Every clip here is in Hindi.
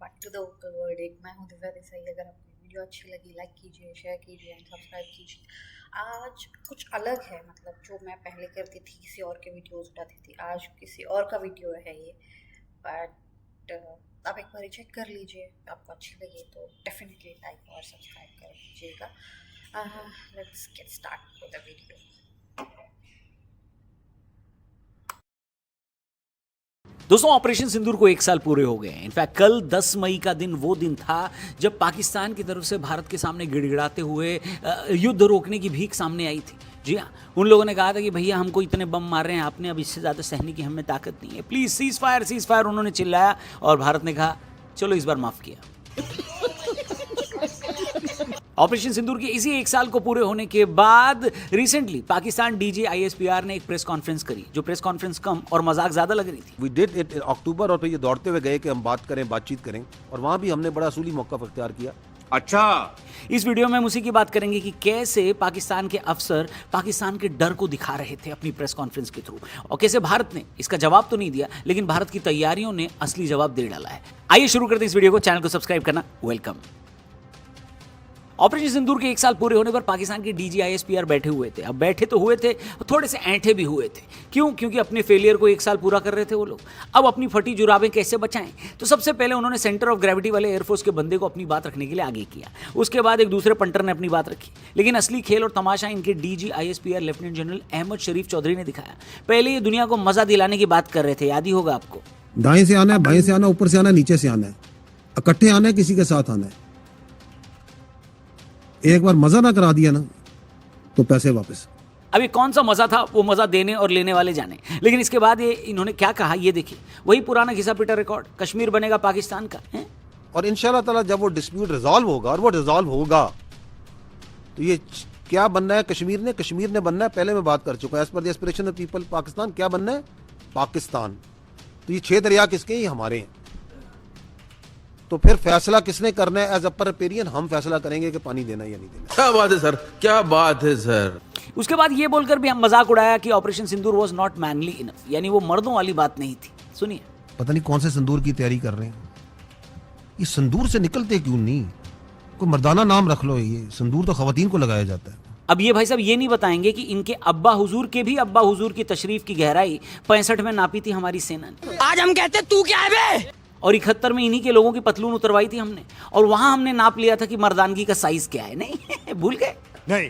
Back to the vocal verdict. मैं हूँ दिव्या देसाई। अगर आपको वीडियो अच्छी लगी लाइक कीजिए, शेयर कीजिए एंड सब्सक्राइब कीजिए। आज कुछ अलग है, मतलब जो मैं पहले करती थी किसी और के वीडियोस उठाती थी, आज किसी और का वीडियो है ये। बट आप एक बार चेक कर लीजिए, आपको अच्छी लगी तो डेफिनेटली लाइक और सब्सक्राइब कर दीजिएगा। Let's get start with the video. दोस्तों, ऑपरेशन सिंदूर को 1 साल पूरे हो गए हैं। इनफैक्ट कल 10 मई का दिन वो दिन था जब पाकिस्तान की तरफ से भारत के सामने गिड़गिड़ाते हुए युद्ध रोकने की भीख सामने आई थी। जी हाँ, उन लोगों ने कहा था कि भैया हमको इतने बम मार रहे हैं आपने, अब इससे ज़्यादा सहने की हमें ताकत नहीं है, प्लीज़ सीज फायर उन्होंने चिल्लाया और भारत ने कहा चलो इस बार माफ़ किया। ऑपरेशन सिंदूर के इसी 1 साल को पूरे होने के बाद रिसेंटली पाकिस्तान डीजी ISPR ने एक प्रेस कॉन्फ्रेंस करी, जो प्रेस कॉन्फ्रेंस कम और मजाक ज्यादा लग रही थी। वी डिड इट अक्टूबर, और फिर ये दौड़ते हुए गए कि हम बातचीत करें, और वहां भी हमने बड़ा असूली मौका अख्तियार किया। अच्छा, इस वीडियो में हम उसी की बात करेंगे कि कैसे पाकिस्तान के अफसर पाकिस्तान के डर को दिखा रहे थे अपनी प्रेस कॉन्फ्रेंस के थ्रू, और कैसे भारत ने इसका जवाब तो नहीं दिया लेकिन भारत की तैयारियों ने असली जवाब दे डाला है। आइए शुरू करते हैं इस वीडियो को। चैनल को सब्सक्राइब करना वेलकम। ऑपरेशन सिंदूर के 1 साल पूरे होने पर पाकिस्तान के डीजी ISPR बैठे हुए थे। अब बैठे तो हुए थे, थोड़े से ऐंठे भी हुए थे। क्यों? क्योंकि अपने फेलियर को 1 साल पूरा कर रहे थे वो लोग। अब अपनी फटी जुराबें कैसे बचाएं? तो सबसे पहले उन्होंने सेंटर ऑफ ग्रेविटी वाले एयरफोर्स के बंदे को अपनी बात रखने के लिए आगे किया। उसके बाद एक दूसरे पंटर ने अपनी बात रखी। लेकिन असली खेल और तमाशा इनके DG ISPR lieutenant general Ahmed Sharif Chaudhry ने दिखाया। पहले ये दुनिया को मजा दिलाने की बात कर रहे थे, याद ही होगा आपको। दाएं से आना है, बाएं से आना, ऊपर से आना, नीचे से आना है, इकट्ठे आना है, किसी के साथ आना है। एक बार मजा ना करा दिया ना तो पैसे वापस। अभी कौन सा मजा था, वो मजा देने और लेने वाले जाने। लेकिन इसके बाद ये इन्होंने क्या कहा, ये देखिए, वही पुराना घिसा पिटा रिकॉर्ड, कश्मीर बनेगा पाकिस्तान का है? और इंशाल्लाह ताला जब वो डिस्प्यूट रिजॉल्व होगा, और वो रिजॉल्व होगा, तो ये क्या बनना है कश्मीर ने बनना है। पहले मैं बात कर चुका हूं, as per the aspiration of people Pakistan क्या बनना है, पाकिस्तान। तो ये 6 दरिया किसके हैं? ये हमारे हैं। तो फिर फैसला किसने करना है? एज अपर रिपेरियन हम फैसला करेंगे कि पानी देना या नहीं देना। क्या बात है सर, क्या बात है सर। उसके बाद ये बोलकर भी हम मजाक उड़ाया कि operation Sindoor was not manly enough, यानी वो मर्दों वाली बात नहीं थी। सुनिए, पता नहीं कौन से संदूर की तैयारी कर रहे हैं। ये संदूर से निकलते क्यों नहीं? कोई मर्दाना नाम रख लो। ये संदूर तो खवातीन को लगाया जाता है। अब ये भाई साहब ये नहीं बताएंगे कि इनके अब्बा हुजूर के भी अब्बा हुजूर की तशरीफ की गहराई 65 में नापी थी हमारी सेना ने। आज हम कहते तू क्या है बे? और 71 में इन्हीं के लोगों की पतलून उतरवाई थी हमने, और वहां हमने नाप लिया था कि मर्दानगी का साइज क्या है। नहीं भूल गए? नहीं।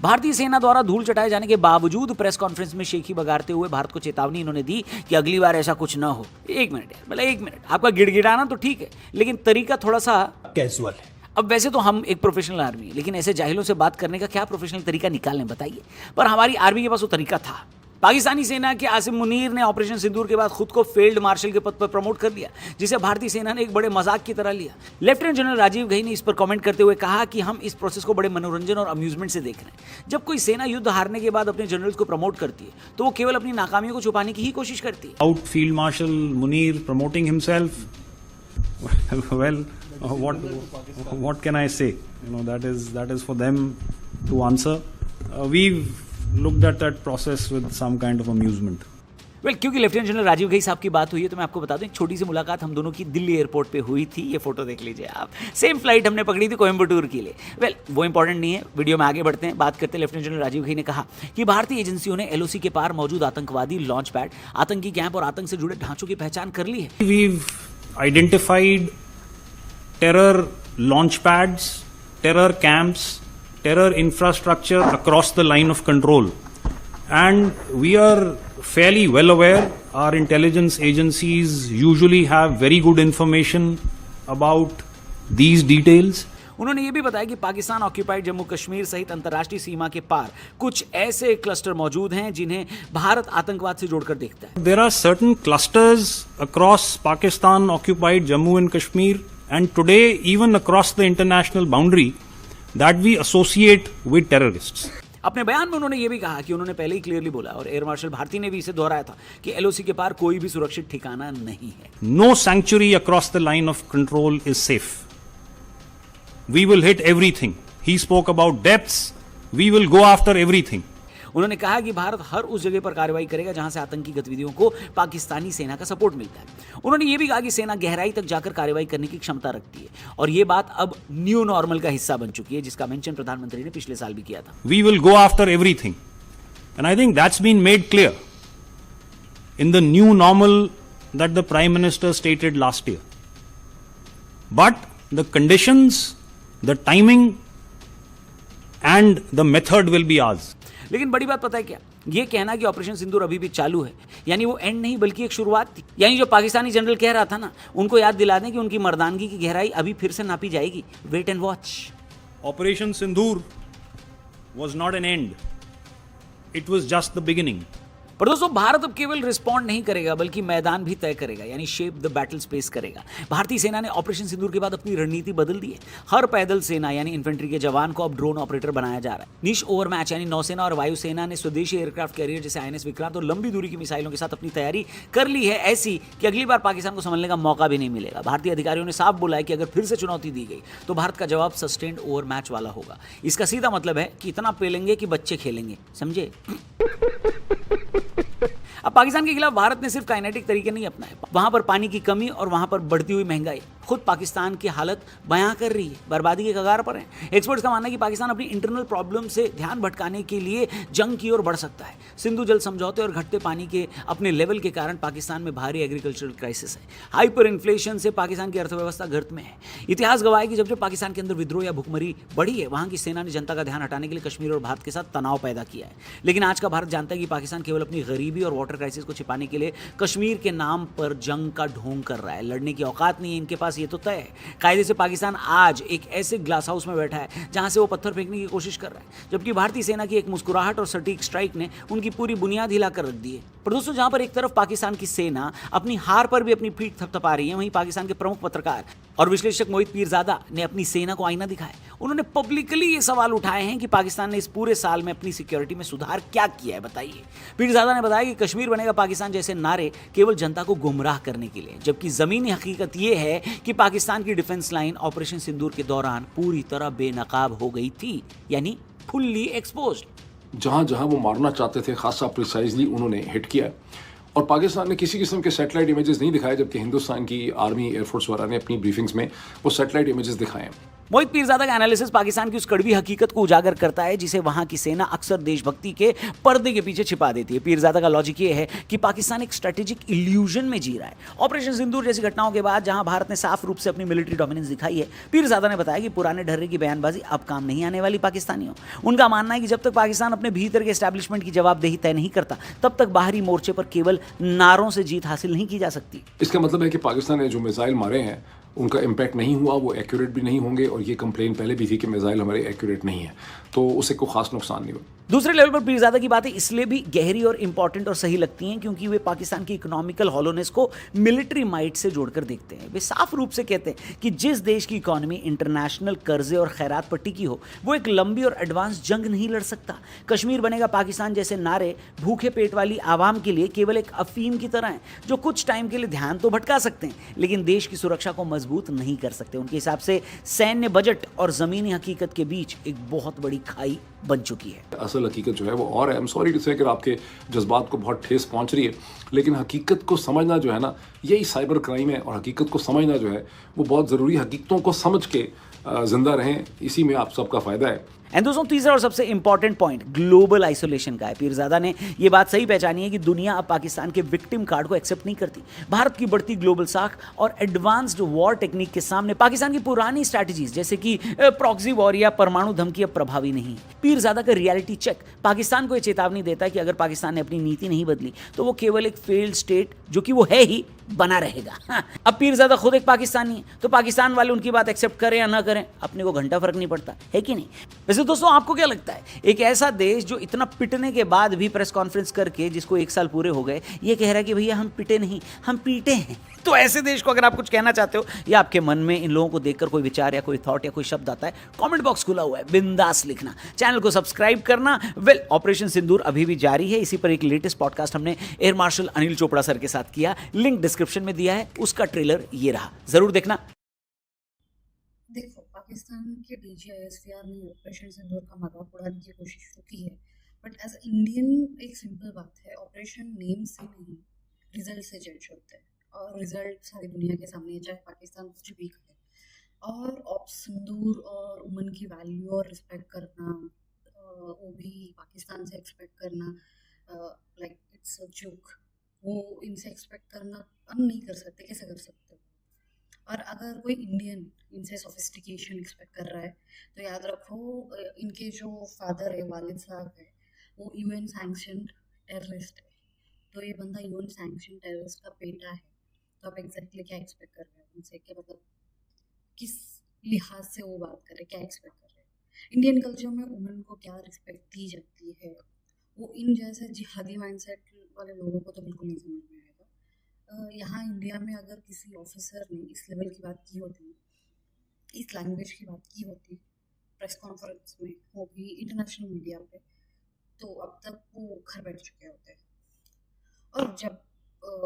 भारतीय सेना द्वारा धूल चटाए जाने के बावजूद प्रेस कॉन्फ्रेंस में शेखी बगाड़ते हुए भारत को चेतावनी इन्होंने दी कि अगली बार ऐसा कुछ ना हो। 1 मिनट यार, मतलब 1 मिनट, आपका गिड़गिड़ाना तो ठीक है लेकिन तरीका थोड़ा सा कैजुअल है। अब वैसे तो हम एक प्रोफेशनल आर्मी है, लेकिन ऐसे जाहिलों से बात करने का क्या प्रोफेशनल तरीका निकालें बताइए। पर हमारी आर्मी के पास वो तरीका था। पाकिस्तानी सेना के आसिम मुनीर ने ऑपरेशन सिंदूर के बाद खुद को फील्ड मार्शल के पद पर प्रमोट कर लिया, जिसे भारतीय सेना ने एक बड़े मजाक की तरह लिया। लेफ्टिनेंट जनरल राजीव घई ने इस पर कमेंट करते हुए कहा कि हम इस प्रोसेस को बड़े मनोरंजन और अम्यूजमेंट से देख रहे हैं। जब कोई सेना युद्ध हारने के बाद अपने जनरल्स को प्रमोट करती है तो वो केवल अपनी नाकामियों को छुपाने की ही कोशिश करती है। Out Field Marshal Munir promoting himself. Well, what can I say? You know, that is for them to answer. We've looked at that process with some kind of amusement. Well, क्योंकि लेफ्टिनेंट जनरल राजीव घई साहब की बात हुई है तो मैं आपको बता दूं, एक छोटी सी मुलाकात हम दोनों की दिल्ली एयरपोर्ट पे हुई थी। ये फोटो देख लीजिए आप। सेम फ्लाइट हमने पकड़ी थी कोयम्बटूर के लिए। वेल, वो इंपॉर्टेंट नहीं है, वीडियो में आगे बढ़ते हैं। बात करते हैं, लेफ्टिनेंट जनरल राजीव घई ने कहा कि भारतीय एजेंसियों ने LOC के पार मौजूद आतंकवादी लॉन्च पैड, आतंकी कैंप और आतंक से जुड़े ढांचों की पहचान कर ली है। We've identified terror launch pads, terror camps, terror infrastructure across the line of control. And we are fairly well aware, our intelligence agencies usually have very good information about these details. उन्होंने ये भी बताया कि पाकिस्तान ऑक्यूपाइड जम्मू कश्मीर सहित अंतर्राष्ट्रीय सीमा के पार कुछ ऐसे क्लस्टर मौजूद हैं जिन्हें भारत आतंकवाद से जोड़कर देखता है। There are certain clusters across Pakistan occupied Jammu and Kashmir, and today even across the international boundary, that we associate with terrorists. अपने बयान में उन्होंने ये भी कहा कि उन्होंने पहले ही क्लियरली बोला, और एयर मार्शल भारती ने भी इसे दोहराया था, कि LOC के पार कोई भी सुरक्षित ठिकाना नहीं है। No sanctuary across the line of control is safe. We will hit everything. He spoke about depths. We will go after everything. उन्होंने कहा कि भारत हर उस जगह पर कार्रवाई करेगा जहां से आतंकी गतिविधियों को पाकिस्तानी सेना का सपोर्ट मिलता है। उन्होंने ये भी कहा कि सेना गहराई तक जाकर कार्रवाई करने की क्षमता रखती है और ये बात अब न्यू नॉर्मल का हिस्सा बन चुकी है, जिसका मेंशन प्रधानमंत्री ने पिछले साल भी किया था। We will go after everything. And I think that's been made clear in the new normal that the Prime Minister stated last year. But the conditions, the timing and the method will be ours. लेकिन बड़ी बात पता है क्या, ये कहना कि ऑपरेशन सिंदूर अभी भी चालू है यानी वो एंड नहीं बल्कि एक शुरुआत थी। यानी जो पाकिस्तानी जनरल कह रहा था ना, उनको याद दिला दें कि उनकी मर्दानगी की गहराई अभी फिर से नापी जाएगी। Wait and watch. Operation Sindoor was not an end. It was just the beginning. पर दोस्तों भारत अब केवल रिस्पॉन्ड नहीं करेगा बल्कि मैदान भी तय करेगा, यानी शेप द बैटल स्पेस करेगा। भारतीय सेना ने ऑपरेशन सिंदूर के बाद अपनी रणनीति बदल दी है। हर पैदल सेना यानी इन्फेंट्री के जवान को अब ड्रोन ऑपरेटर बनाया जा रहा है। निश ओवरमैच यानी नौसेना और वायुसेना ने स्वदेशी एयरक्राफ्ट कैरियर जैसे INS विक्रांत और लंबी दूरी की मिसाइलों के साथ अपनी तैयारी कर ली है, ऐसी कि अगली बार पाकिस्तान को संभलने का मौका भी नहीं मिलेगा। भारतीय अधिकारियों ने साफ बोला है कि अगर फिर से चुनौती दी गई तो भारत का जवाब सस्टेन्ड ओवरमैच वाला होगा। इसका सीधा मतलब है कि इतना पेलेंगे कि बच्चे खेलेंगे, समझे? अब पाकिस्तान के खिलाफ भारत ने सिर्फ काइनेटिक तरीके नहीं अपनाए, वहां पर पानी की कमी और वहां पर बढ़ती हुई महंगाई खुद पाकिस्तान की हालत बयां कर रही है, बर्बादी के कगार पर है। एक्सपर्ट्स का मानना है कि पाकिस्तान अपनी इंटरनल प्रॉब्लम से ध्यान भटकाने के लिए जंग की ओर बढ़ सकता है। सिंधु जल समझौते और घटते पानी के अपने लेवल के कारण पाकिस्तान में भारी एग्रीकल्चरल क्राइसिस है। हाइपर इन्फ्लेशन से पाकिस्तान की अर्थव्यवस्था गर्त में है। इतिहास गवाह है कि जब पाकिस्तान के अंदर विद्रोह या भुखमरी बढ़ी है, वहां की सेना ने जनता का ध्यान हटाने के लिए कश्मीर और भारत के साथ तनाव पैदा किया है। लेकिन आज का भारत जानता है कि पाकिस्तान केवल अपनी गरीबी और वाटर क्राइसिस को छिपाने के लिए कश्मीर के नाम पर जंग का ढोंग कर रहा है। लड़ने की औकात नहीं है इनके पास, ये तो तय है। कायदे से पाकिस्तान आज एक ऐसे ग्लास हाउस में बैठा है जहां से वो पत्थर फेंकने की कोशिश कर रहा है, जबकि भारतीय सेना की एक मुस्कुराहट और सटीक स्ट्राइक ने उनकी पूरी बुनियाद हिलाकर रख दी है। पर दोस्तों, जहां पर एक तरफ पाकिस्तान की सेना अपनी हार पर भी अपनी पीठ थपथपा रही है, वहीं पाकिस्तान के प्रमुख पत्रकार और विश्लेषक मोहित पीरजादा ने अपनी सेना को आईना दिखाया। उन्होंने पब्लिकली ये सवाल उठाए हैं कि पाकिस्तान ने इस पूरे साल में अपनी सिक्योरिटी में सुधार क्या किया है, बताइए। पीरजादा ने बताया कि कश्मीर बनेगा पाकिस्तान जैसे नारे केवल जनता को गुमराह करने के लिए, जबकि जमीनी हकीकत यह है कि पाकिस्तान की डिफेंस लाइन ऑपरेशन सिंदूर के दौरान पूरी तरह बेनकाब हो गई थी, यानी फुल्ली एक्सपोज्ड। जहां जहां वो मारना चाहते थे खासा प्रिसाइजली उन्होंने हिट किया और पाकिस्तान ने किसी किस्म के सैटेलाइट इमेजेस नहीं दिखाए, जबकि हिंदुस्तान की आर्मी एयरफोर्स वगैरह ने अपनी ब्रीफिंग्स में वो सैटेलाइट इमेजेस दिखाए हैं। मोहित पीरजादा का एनालिसिस पाकिस्तान की उस कड़वी हकीकत को उजागर करता है जिसे वहां की सेना अक्सर देशभक्ति के पर्दे के पीछे छिपा देती है। पीरजादा का लॉजिक ये है कि पाकिस्तान एक स्ट्रेटेजिक इल्यूजन में जी रहा है। ऑपरेशन सिंदूर जैसी घटनाओं के बाद जहां भारत ने साफ रूप से अपनी मिलिट्री डोमिनेंस दिखाई है, पीरजादा ने बताया कि पुराने ढर्रे की बयानबाजी अब काम नहीं आने वाली पाकिस्तानियों। उनका मानना है कि जब तक पाकिस्तान अपने भीतर के एस्टैब्लिशमेंट की जवाबदेही तय नहीं करता, तब तक बाहरी मोर्चे पर केवल नारों से जीत हासिल नहीं की जा सकती। इसका मतलब है कि पाकिस्तान ने जो मिसाइल मारे हैं उनका इम्पैक्ट नहीं हुआ, वो एक्यूरेट भी नहीं होंगे, और ये कंप्लेन पहले भी थी कि मिसाइल हमारे एक्यूरेट नहीं है, तो उससे कोई खास नुकसान नहीं हुआ। दूसरे लेवल पर पीरजादा की बातें इसलिए भी गहरी और इंपॉर्टेंट और सही लगती हैं क्योंकि वे पाकिस्तान की इकोनॉमिकल हॉलोनेस को मिलिट्री माइट से जोड़कर देखते हैं। वे साफ रूप से कहते हैं कि जिस देश की इकोनॉमी इंटरनेशनल कर्जे और खैरात पर टिकी हो, वो एक लंबी और एडवांस जंग नहीं लड़ सकता। कश्मीर बनेगा पाकिस्तान जैसे नारे भूखे पेट वाली आवाम के लिए केवल एक अफीम की तरह हैं, जो कुछ टाइम के लिए ध्यान तो भटका सकते हैं लेकिन देश की सुरक्षा को मजबूत नहीं कर सकते। उनके हिसाब से सैन्य बजट और जमीनी हकीकत के बीच एक बहुत बड़ी खाई बन चुकी है। असल हकीकत जो है वो और है। आई एम सॉरी टू से अगर आपके जज्बात को बहुत ठेस पहुंच रही है, लेकिन हकीकत को समझना जो है ना, यही साइबर क्राइम है, और हकीकत को समझना जो है वो बहुत ज़रूरी। हकीकतों को समझ के जिंदा रहें, इसी में आप सबका फ़ायदा है। एंड दोस्तों, तीसरा और सबसे इंपॉर्टेंट पॉइंट ग्लोबल आइसोलेशन का है। पीरजादा ने यह बात सही पहचानी है कि दुनिया अब पाकिस्तान के विक्टिम कार्ड को एक्सेप्ट नहीं करती। भारत की बढ़ती ग्लोबल साख और एडवांस्ड वॉर टेक्निक के सामने पाकिस्तान की पुरानी स्ट्रैटेजीज जैसे कि प्रॉक्सी वॉर या परमाणु धमकी अब प्रभावी नहीं है। पीरजादा का रियलिटी चेक पाकिस्तान को यह चेतावनी देता है कि अगर पाकिस्तान ने अपनी नीति नहीं बदली तो वो केवल एक फेल्ड स्टेट, जो कि वो है ही, बना रहेगा। अब पीरजादा खुद एक पाकिस्तानी है, तो पाकिस्तान वाले उनकी बात एक्सेप्ट करें या ना करें, अपने को घंटा फर्क नहीं पड़ता, है कि नहीं? वैसे दोस्तों, आपको क्या लगता है, एक ऐसा देश जो इतना पिटने के बाद भी प्रेस कॉन्फ्रेंस करके, जिसको 1 साल पूरे हो गए, ये कह रहा है कि भैया हम पिटे नहीं, हम पीटे हैं, तो ऐसे देश को अगर आप कुछ कहना चाहते हो या आपके मन में इन लोगों को देखकर कोई विचार या कोई थॉट या कोई शब्द आता है, कमेंट बॉक्स खुला हुआ है, बिंदास लिखना, चैनल को सब्सक्राइब करना। ऑपरेशन सिंदूर अभी भी जारी है। इसी पर एक लेटेस्ट पॉडकास्ट हमने air marshal Anil Chopra sir के साथ किया, लिंक डिस्क्रिप्शन में दिया है, उसका ट्रेलर ये रहा, जरूर देखना। देखो, पाकिस्तान के DGISPR ने ऑपरेशन सिंदूर का मजाक उड़ाने की कोशिश तो की है, बट एज इंडियन एक सिंपल बात है, ऑपरेशन नेम से नहीं रिजल्ट से जज होते हैं, और रिजल्ट सारी दुनिया के सामने है, चाहे पाकिस्तान कुछ भी करे। और सिंदूर और वुमन की वैल्यू और रिस्पेक्ट करना, वो भी पाकिस्तान से एक्सपेक्ट करना, लाइक इट्स अ जोक। वो इनसे एक्सपेक्ट करना हम नहीं कर सकते, कैसे कर सकते हो? और अगर कोई इंडियन इनसे सोफिस्टिकेशन एक्सपेक्ट कर रहा है तो याद रखो, इनके जो फादर है, वालिद साहब है, वो यूएन सैंक्शनड टेररिस्ट है। तो ये बंदा यूएन सैंक्शन टेररिस्ट का बेटा है, तो आप एग्जैक्टली क्या एक्सपेक्ट कर रहे हो उनसे, कि मतलब किस लिहाज से वो बात कर रहे हैं, क्या एक्सपेक्ट कर रहे हैं? इंडियन कल्चर में वुमेन को क्या रिस्पेक्ट दी जाती है, वो इन जैसे जिहादी माइंडसेट वाले लोगों को तो बिल्कुल नहीं समझ में आएगा। यहाँ इंडिया में अगर किसी ऑफिसर ने इस लेवल की बात की होती, इस लैंग्वेज की बात की होती प्रेस कॉन्फ्रेंस में, वो भी इंटरनेशनल मीडिया पे, तो अब तक वो घर बैठ चुके होते हैं। और जब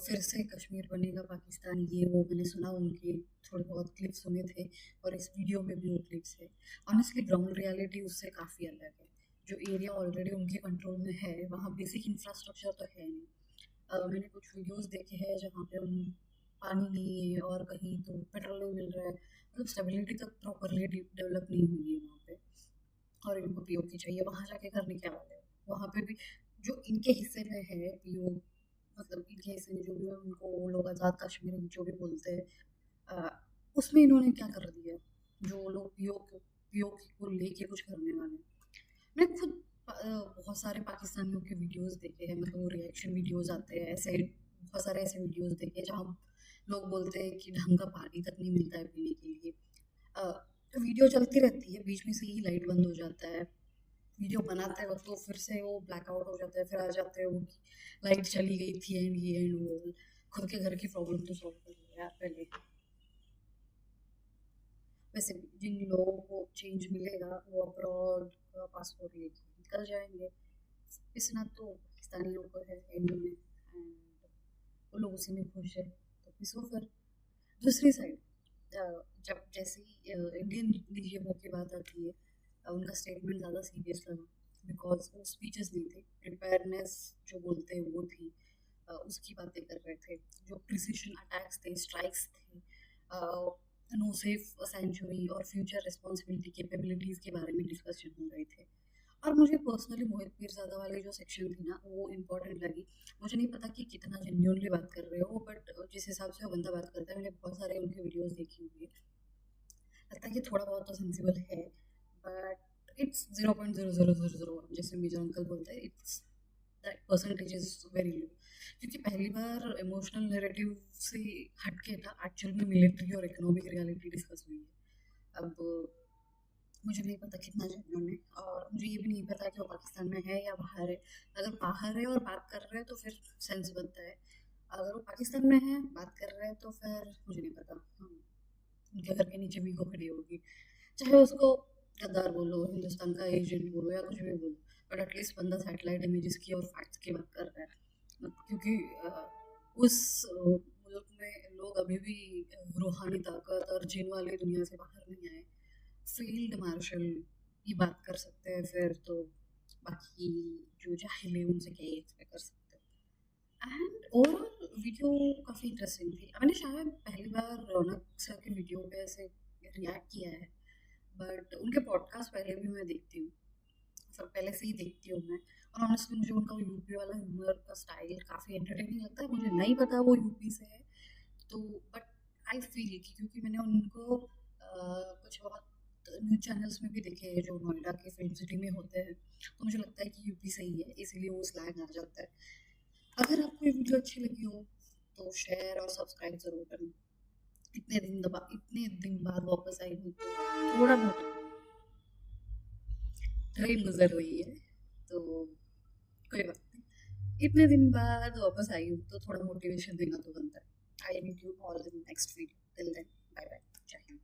फिर से कश्मीर बनेगा पाकिस्तान, ये वो मैंने सुना, उनके थोड़े बहुत क्लिप्स सुने थे, और इस वीडियो में भी वो क्लिप्स है। ऑनेस्टली ग्राउंड रियलिटी उससे काफ़ी अलग है। जो एरिया ऑलरेडी उनके कंट्रोल में है, वहाँ बेसिक इंफ्रास्ट्रक्चर तो है नहीं। मैंने कुछ वीडियोस देखे हैं जहाँ पे पानी नहीं है, और कहीं तो पेट्रोल नहीं मिल रहा है, मतलब स्टेबिलिटी तक प्रॉपरली डेवलप नहीं हुई है वहाँ पे। और इनको पीओके चाहिए, वहाँ जाके करने क्या वाले हैं? वहाँ पे भी जो इनके हिस्से में है पीओ, मतलब इनके हिस्से में जो भी उनको वो लोग आज़ाद कश्मीर जो भी बोलते हैं, उसमें इन्होंने क्या कर दिया? जो लोग पीओके को लेके कुछ करने वाले हैं। मैंने खुद बहुत सारे पाकिस्तानियों के वीडियोस देखे हैं, मतलब वो रिएक्शन वीडियोस आते हैं, ऐसे बहुत सारे ऐसे वीडियोस देखे हैं जहाँ लोग बोलते हैं कि ढंग का पानी तक नहीं मिलता है पीने के लिए। तो वीडियो चलती रहती है, बीच में से ही लाइट बंद हो जाता है, वीडियो बनाते वक्त तो फिर से वो ब्लैकआउट हो जाता है, फिर आ जाते हैं वो लाइट चली गई थी एंड ये एंड वो। खुद के घर की प्रॉब्लम तो सॉल्व कर लो यार पहले। वैसे जिन लोगों को चेंज मिलेगा वो अब्रॉड का पासपोर्ट लेके निकल जाएंगे, इतना तो पाकिस्तानियों को है एंड में, एंड वो लोग उसी में खुश है, तो पिसो फिर। दूसरी साइड, जब जैसे इंडियन डीजीएमओ की बात आती है, उनका स्टेटमेंट ज़्यादा सीरियस लगा, बिकॉज वो स्पीचेस नहीं थे, प्रिपेयरनेस जो बोलते हैं वो थी, उसकी बातें कर रहे थे। जो प्रिसिशन अटैक्स थे, स्ट्राइक्स थे, नो सेफ सेंचुरी और फ्यूचर रिस्पॉन्सिबिलिटी कैपेबिलिटीज़ के बारे में डिस्कशन हो रहे थे। और मुझे पर्सनली मोहित पीरज़ादा वाली जो सेक्शन थी ना, वो इम्पोर्टेंट लगी। मुझे नहीं पता कि कितना जेन्युइनली बात कर रहे हो, बट जिस हिसाब से वो बंदा बात करता है, मैंने बहुत सारे उनके वीडियोस देखी हुई है, लगता है कि थोड़ा बहुत तो सेंसिबल है, बट इट्स 0.0000, जैसे मेजर अंकल बोलते हैं, it's that percentage is very low. क्योंकि पहली बार इमोशनल नैरेटिव से हटके ना एक्चुअल में मिलिट्री और इकोनॉमिक रियलिटी डिस्कस हुई है। अब मुझे नहीं पता कितना जेन्युइन है, और मुझे ये भी नहीं पता कि वो पाकिस्तान में है या बाहर है। अगर बाहर है और बात कर रहे हैं तो फिर सेंस बनता है, अगर वो पाकिस्तान में है बात कर रहे हैं तो फिर मुझे नहीं पता। उनके घर के नीचे भी को खड़ी होगी, चाहे उसको गद्दार बोलो, हिंदुस्तान का एजेंट बोलो, या कुछ भी बोलो, बट एटलीस्ट बंदा सैटेलाइट इमेजेस की और फैक्ट्स की बात कर रहा है। क्योंकि उस मुल्क में लोग अभी भी रूहानी ताकत और जिन वाली दुनिया से बाहर नहीं आए। फील्ड मार्शल की बात कर सकते हैं, फिर तो बाकी जो जाहिल है उनसे क्या ही एक्सपेक्ट कर सकते हैं। एंड ओवरऑल वीडियो काफ़ी इंटरेस्टिंग थी। मैंने शायद पहली बार रौनक सर के वीडियो पे ऐसे रिएक्ट किया है, बट उनके पॉडकास्ट पहले भी मैं देखती हूँ, सब पहले से ही देखती हूँ मैं। और ऑनेस्टली मुझे उनका यूपी वाला ह्यूमर का स्टाइल काफ़ी एंटरटेनिंग लगता है। मुझे नहीं पता वो यूपी से है, तो बट आई फील कि क्योंकि मैंने उनको कुछ बहुत न्यूज़ चैनल्स में भी देखे हैं जो नोएडा के फिल्म सिटी में होते हैं, तो मुझे लगता है कि यूपी से ही है, इसीलिए वो स्लैंग आ जाता है। अगर आपको ये वीडियो अच्छी लगी हो तो शेयर और सब्सक्राइब ज़रूर करना। इतने दिन बाद वापस आई हूँ तो थोड़ा बहुत ट्रेन गुजर रही है, तो कोई बात नहीं। इतने दिन बाद वापस आई हूँ तो थोड़ा मोटिवेशन देना तो बनता है। I meet you all in next video, till then bye bye, जय हिंद।